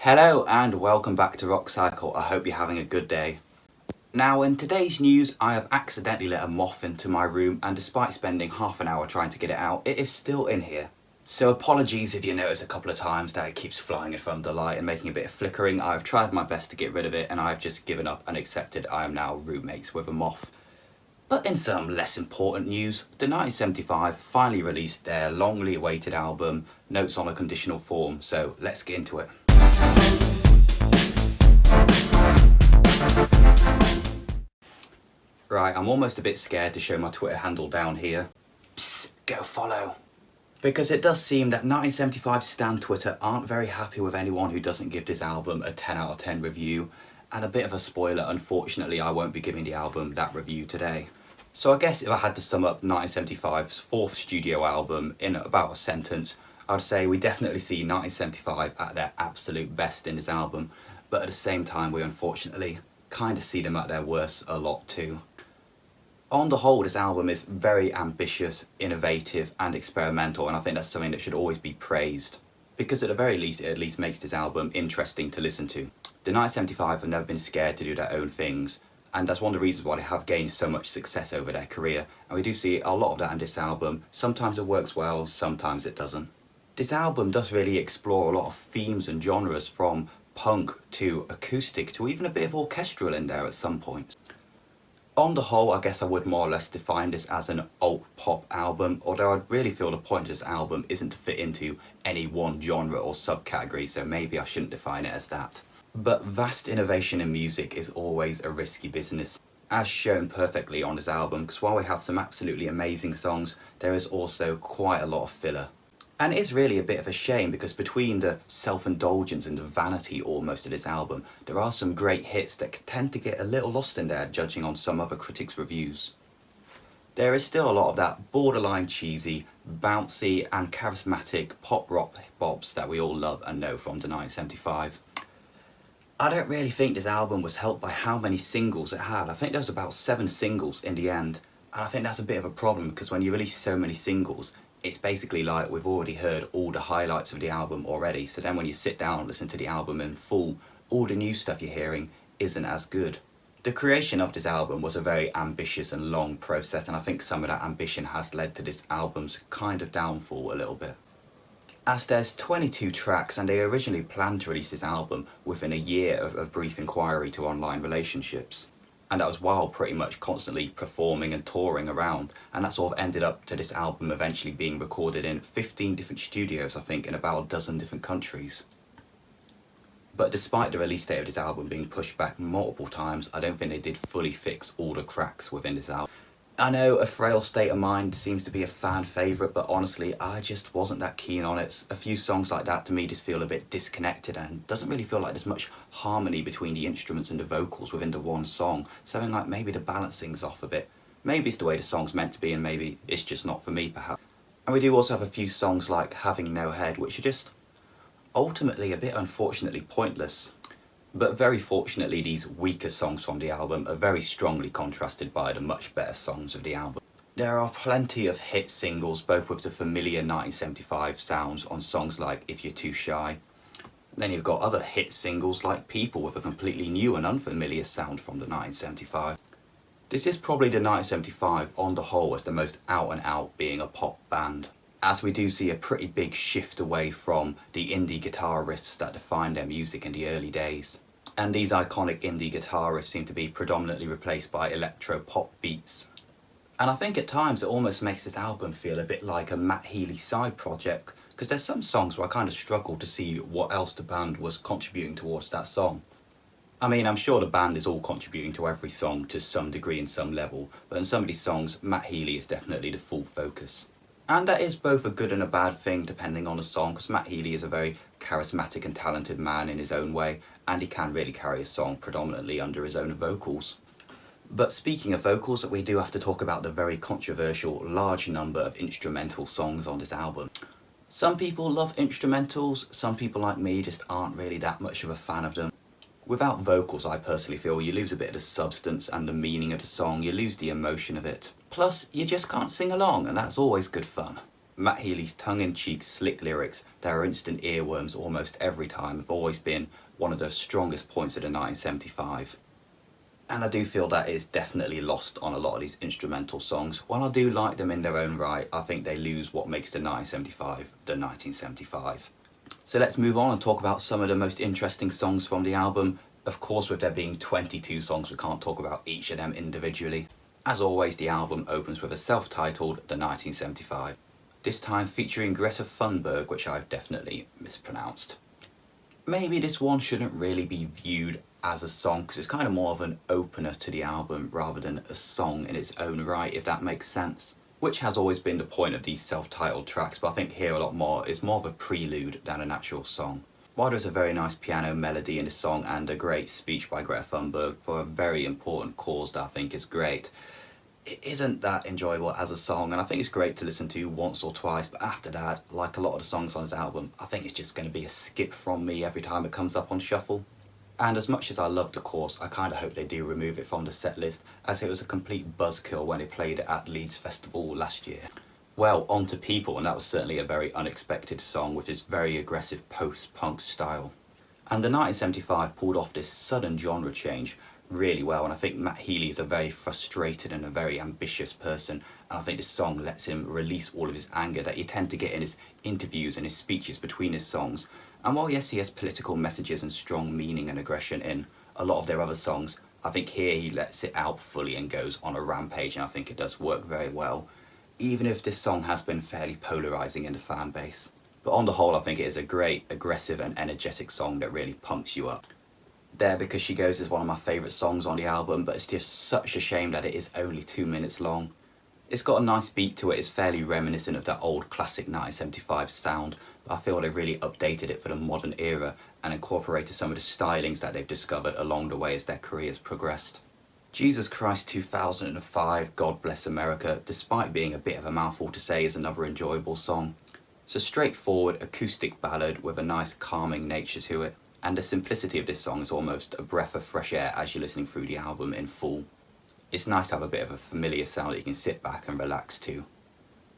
Hello and welcome back to Rock Cycle. I hope you're having a good day. Now in today's news, I have accidentally let a moth into my room, and despite spending half an hour trying to get it out, it is still in here. So apologies if you notice a couple of times that it keeps flying in front of the light and making a bit of flickering. I've tried my best to get rid of it and I've just given up and accepted I am now roommates with a moth. But in some less important news, the 1975 finally released their longly awaited album, Notes on a Conditional Form, so let's get into it. Right, I'm almost a bit scared to show my Twitter handle down here. Psst, go follow. Because it does seem that 1975 Stan Twitter aren't very happy with anyone who doesn't give this album a 10 out of 10 review. And a bit of a spoiler, unfortunately I won't be giving the album that review today. So I guess if I had to sum up 1975's fourth studio album in about a sentence, I'd say we definitely see 1975 at their absolute best in this album, but at the same time we unfortunately kind of see them at their worst a lot too. On the whole, this album is very ambitious, innovative and experimental, and I think that's something that should always be praised. Because at the very least, it at least makes this album interesting to listen to. The 1975 have never been scared to do their own things, and that's one of the reasons why they have gained so much success over their career, and we do see a lot of that in this album. Sometimes it works well, sometimes it doesn't. This album does really explore a lot of themes and genres, from punk to acoustic to even a bit of orchestral in there at some points. On the whole, I guess I would more or less define this as an alt-pop album, although I'd really feel the point of this album isn't to fit into any one genre or subcategory, so maybe I shouldn't define it as that. But vast innovation in music is always a risky business, as shown perfectly on this album, because while we have some absolutely amazing songs, there is also quite a lot of filler. And it is really a bit of a shame, because between the self-indulgence and the vanity almost of this album, there are some great hits that tend to get a little lost in there, judging on some other critics' reviews. There is still a lot of that borderline cheesy, bouncy and charismatic pop rock bobs that we all love and know from the 1975. I don't really think this album was helped by how many singles it had. I think there was about 7 singles in the end, and I think that's a bit of a problem, because when you release so many singles, it's basically like we've already heard all the highlights of the album already, so then when you sit down and listen to the album in full, all the new stuff you're hearing isn't as good. The creation of this album was a very ambitious and long process, and I think some of that ambition has led to this album's kind of downfall a little bit. As there's 22 tracks, and they originally planned to release this album within a year of brief inquiry to online relationships. And that was while pretty much constantly performing and touring around, and that sort of ended up to this album eventually being recorded in 15 different studios, I think, in about a dozen different countries. But despite the release date of this album being pushed back multiple times, I don't think they did fully fix all the cracks within this album. I know A Frail State of Mind seems to be a fan favourite, but honestly I just wasn't that keen on it. A few songs like that to me just feel a bit disconnected, and doesn't really feel like there's much harmony between the instruments and the vocals within the one song. Something like maybe the balancing's off a bit. Maybe it's the way the song's meant to be, and maybe it's just not for me perhaps. And we do also have a few songs like Having No Head, which are just ultimately a bit unfortunately pointless. But very fortunately, these weaker songs from the album are very strongly contrasted by the much better songs of the album. There are plenty of hit singles, both with the familiar 1975 sounds on songs like If You're Too Shy. Then you've got other hit singles like People with a completely new and unfamiliar sound from the 1975. This is probably the 1975 on the whole as the most out and out being a pop band, as we do see a pretty big shift away from the indie guitar riffs that defined their music in the early days. And these iconic indie guitar riffs seem to be predominantly replaced by electro-pop beats. And I think at times it almost makes this album feel a bit like a Matt Healy side project, because there's some songs where I kind of struggle to see what else the band was contributing towards that song. I mean, I'm sure the band is all contributing to every song to some degree and some level, but in some of these songs, Matt Healy is definitely the full focus. And that is both a good and a bad thing depending on the song, because Matt Healy is a very charismatic and talented man in his own way, and he can really carry a song predominantly under his own vocals. But speaking of vocals, we do have to talk about the very controversial large number of instrumental songs on this album. Some people love instrumentals, some people like me just aren't really that much of a fan of them. Without vocals, I personally feel you lose a bit of the substance and the meaning of the song, you lose the emotion of it. Plus, you just can't sing along, and that's always good fun. Matt Healy's tongue-in-cheek slick lyrics that are instant earworms almost every time have always been one of the strongest points of the 1975. And I do feel that is definitely lost on a lot of these instrumental songs. While I do like them in their own right, I think they lose what makes the 1975 the 1975. So let's move on and talk about some of the most interesting songs from the album. Of course, with there being 22 songs, we can't talk about each of them individually. As always, the album opens with a self-titled The 1975. This time featuring Greta Thunberg, which I've definitely mispronounced. Maybe this one shouldn't really be viewed as a song, because it's kind of more of an opener to the album rather than a song in its own right, if that makes sense. Which has always been the point of these self-titled tracks, but I think here a lot more is more of a prelude than an actual song. While there's a very nice piano melody in the song and a great speech by Greta Thunberg for a very important cause that I think is great, it isn't that enjoyable as a song, and I think it's great to listen to once or twice, but after that, like a lot of the songs on this album, I think it's just going to be a skip from me every time it comes up on shuffle. And as much as I love the course, I kind of hope they do remove it from the set list, as it was a complete buzzkill when they played it at Leeds Festival last year. Well, on to People, and that was certainly a very unexpected song with this very aggressive post-punk style. And the 1975 pulled off this sudden genre change really well, and I think Matt Healy is a very frustrated and a very ambitious person, and I think this song lets him release all of his anger that you tend to get in his interviews and his speeches between his songs. And while yes, he has political messages and strong meaning and aggression in a lot of their other songs, I think here he lets it out fully and goes on a rampage, and I think it does work very well, even if this song has been fairly polarising in the fan base. But on the whole, I think it is a great, aggressive and energetic song that really pumps you up. There Because She Goes is one of my favourite songs on the album, but it's just such a shame that it is only 2 minutes long. It's got a nice beat to it, it's fairly reminiscent of that old classic 1975 sound, but I feel they've really updated it for the modern era and incorporated some of the stylings that they've discovered along the way as their careers progressed. Jesus Christ 2005, God Bless America, despite being a bit of a mouthful to say, is another enjoyable song. It's a straightforward acoustic ballad with a nice calming nature to it, and the simplicity of this song is almost a breath of fresh air as you're listening through the album in full. It's nice to have a bit of a familiar sound that you can sit back and relax to.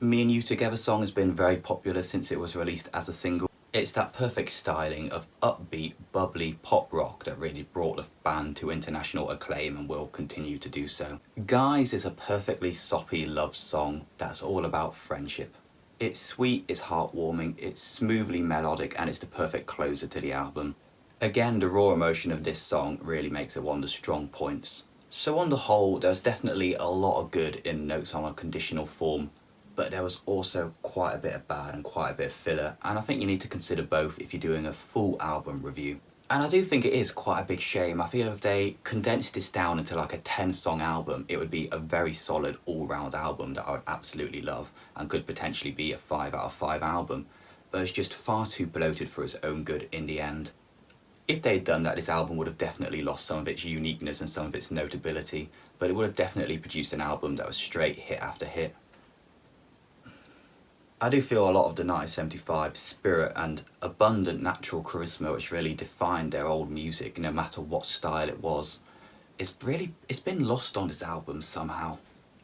Me and You Together song has been very popular since it was released as a single. It's that perfect styling of upbeat, bubbly pop rock that really brought the band to international acclaim and will continue to do so. Guys is a perfectly soppy love song that's all about friendship. It's sweet, it's heartwarming, it's smoothly melodic, and it's the perfect closer to the album. Again, the raw emotion of this song really makes it one of the strong points. So on the whole, there's definitely a lot of good in Notes on a Conditional form, but there was also quite a bit of bad and quite a bit of filler, and I think you need to consider both if you're doing a full album review. And I do think it is quite a big shame. I feel if they condensed this down into like a 10-song album, it would be a very solid all-round album that I would absolutely love and could potentially be a 5 out of 5 album, but it's just far too bloated for its own good in the end. If they'd done that, this album would have definitely lost some of its uniqueness and some of its notability, but it would have definitely produced an album that was straight hit after hit. I do feel a lot of the 1975 spirit and abundant natural charisma which really defined their old music, no matter what style it was, it's been lost on this album somehow.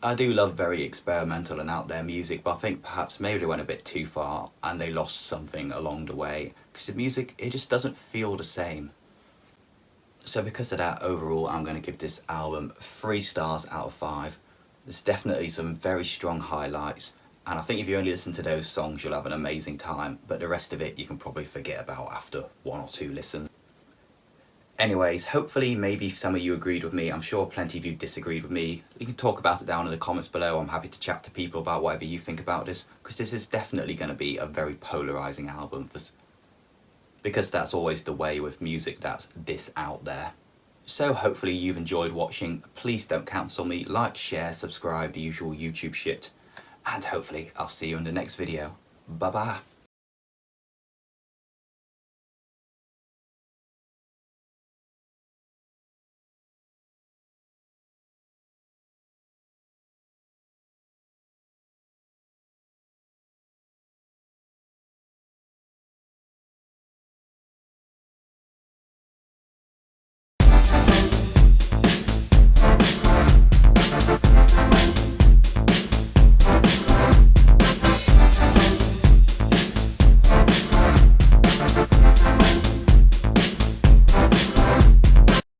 I do love very experimental and out there music, but I think perhaps maybe they went a bit too far and they lost something along the way, because the music, it just doesn't feel the same. So because of that, overall I'm going to give this album 3 stars out of 5. There's definitely some very strong highlights, and I think if you only listen to those songs you'll have an amazing time, but the rest of it you can probably forget about after 1 or 2 listens. Anyways, hopefully maybe some of you agreed with me. I'm sure plenty of you disagreed with me. You can talk about it down in the comments below. I'm happy to chat to people about whatever you think about this, because this is definitely going to be a very polarising album, because that's always the way with music that's this out there. So hopefully you've enjoyed watching. Please don't cancel me. Like, share, subscribe, the usual YouTube shit. And hopefully I'll see you in the next video. Bye bye.